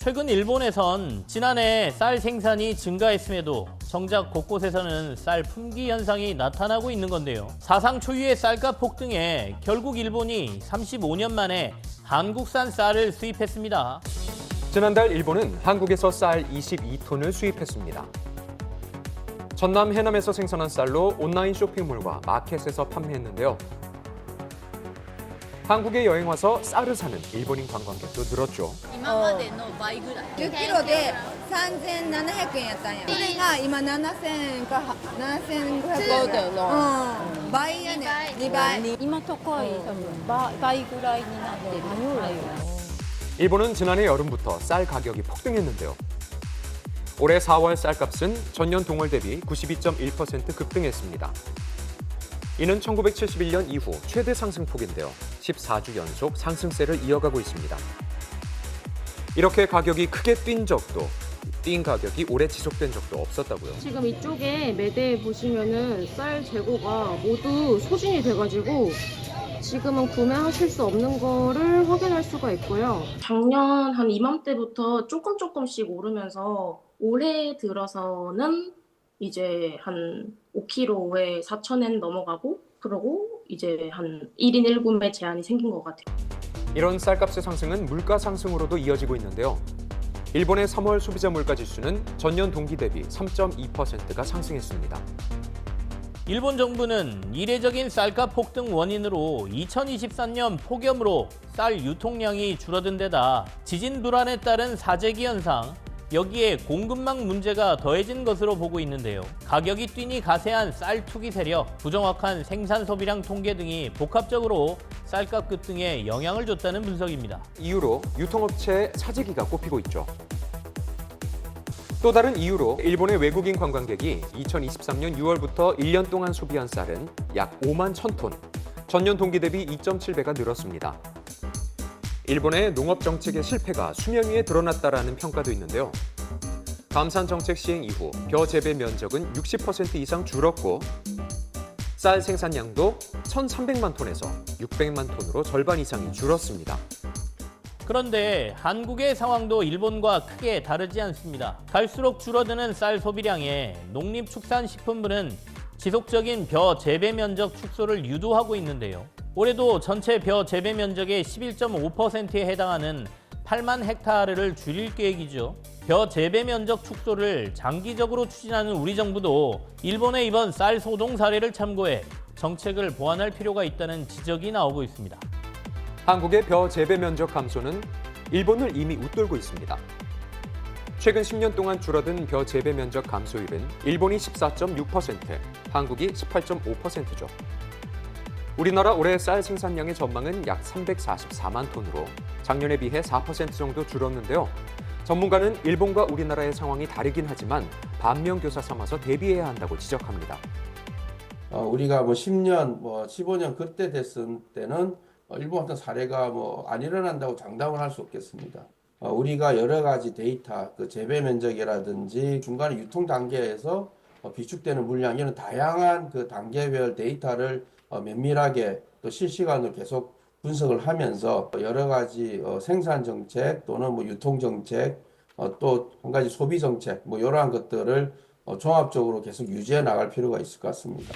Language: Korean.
최근 일본에선 지난해 쌀 생산이 증가했음에도 정작 곳곳에서는 쌀 품귀 현상이 나타나고 있는 건데요. 사상 초유의 쌀값 폭등에 결국 일본이 35년 만에 한국산 쌀을 수입했습니다. 지난달 일본은 한국에서 쌀 22톤을 수입했습니다. 전남 해남에서 생산한 쌀로 온라인 쇼핑몰과 마켓에서 판매했는데요. 한국에 여행 와서 쌀을 사는 일본인 관광객도 늘었죠. 今までの倍ぐらい。10キロで3700円やったんや。それが今7000か7500円。うん。倍やね。2倍。今高い、多分倍ぐらいになってるぐらいよ。 일본은 지난해 여름부터 쌀 가격이 폭등했는데요. 올해 4월 쌀값은 전년 동월 대비 92.1% 급등했습니다. 이는 1971년 이후 최대 상승폭인데요. 14주 연속 상승세를 이어가고 있습니다. 이렇게 가격이 크게 뛴 가격이 오래 지속된 적도 없었다고요. 지금 이쪽에 매대에 보시면은 쌀 재고가 모두 소진이 돼가지고 지금은 구매하실 수 없는 거를 확인할 수가 있고요. 작년 한 이맘때부터 조금씩 오르면서 올해 들어서는 이제 한 5kg에 4,000엔 넘어가고 그러고 이제 한 1인 1구매 제한이 생긴 것 같아요. 이런 쌀값의 상승은 물가 상승으로도 이어지고 있는데요. 일본의 3월 소비자 물가 지수는 전년 동기 대비 3.2%가 상승했습니다. 일본 정부는 이례적인 쌀값 폭등 원인으로 2023년 폭염으로 쌀 유통량이 줄어든 데다 지진 불안에 따른 사재기 현상, 여기에 공급망 문제가 더해진 것으로 보고 있는데요. 가격이 뛰니 가세한 쌀 투기 세력, 부정확한 생산 소비량 통계 등이 복합적으로 쌀값 급등에 영향을 줬다는 분석입니다. 이유로 유통업체의 사재기가 꼽히고 있죠. 또 다른 이유로 일본의 외국인 관광객이 2023년 6월부터 1년 동안 소비한 쌀은 약 5만 1,000톤, 전년 동기 대비 2.7배가 늘었습니다. 일본의 농업 정책의 실패가 수면 위에 드러났다라는 평가도 있는데요. 감산 정책 시행 이후 벼 재배 면적은 60% 이상 줄었고 쌀 생산량도 1,300만 톤에서 600만 톤으로 절반 이상이 줄었습니다. 그런데 한국의 상황도 일본과 크게 다르지 않습니다. 갈수록 줄어드는 쌀 소비량에 농림축산식품부는 지속적인 벼 재배 면적 축소를 유도하고 있는데요. 올해도 전체 벼 재배 면적의 11.5%에 해당하는 8만 헥타르를 줄일 계획이죠. 벼 재배 면적 축소를 장기적으로 추진하는 우리 정부도 일본의 이번 쌀 소동 사례를 참고해 정책을 보완할 필요가 있다는 지적이 나오고 있습니다. 한국의 벼 재배 면적 감소는 일본을 이미 웃돌고 있습니다. 최근 10년 동안 줄어든 벼 재배 면적 감소율은 일본이 14.6%, 한국이 18.5%죠. 우리나라 올해 쌀 생산량의 전망은 약 344만 톤으로 작년에 비해 4% 정도 줄었는데요. 전문가는 일본과 우리나라의 상황이 다르긴 하지만 반면교사 삼아서 대비해야 한다고 지적합니다. 우리가 10년, 15년 그때 됐을 때는 일본 같은 사례가 안 일어난다고 장담을 할 수 없겠습니다. 우리가 여러 가지 데이터, 그 재배 면적이라든지 중간에 유통 단계에서 비축되는 물량 이런 다양한 그 단계별 데이터를 면밀하게 또 실시간으로 계속 분석을 하면서 여러 가지 생산 정책 또는 유통 정책 또 한 가지 소비 정책 이러한 것들을 종합적으로 계속 유지해 나갈 필요가 있을 것 같습니다.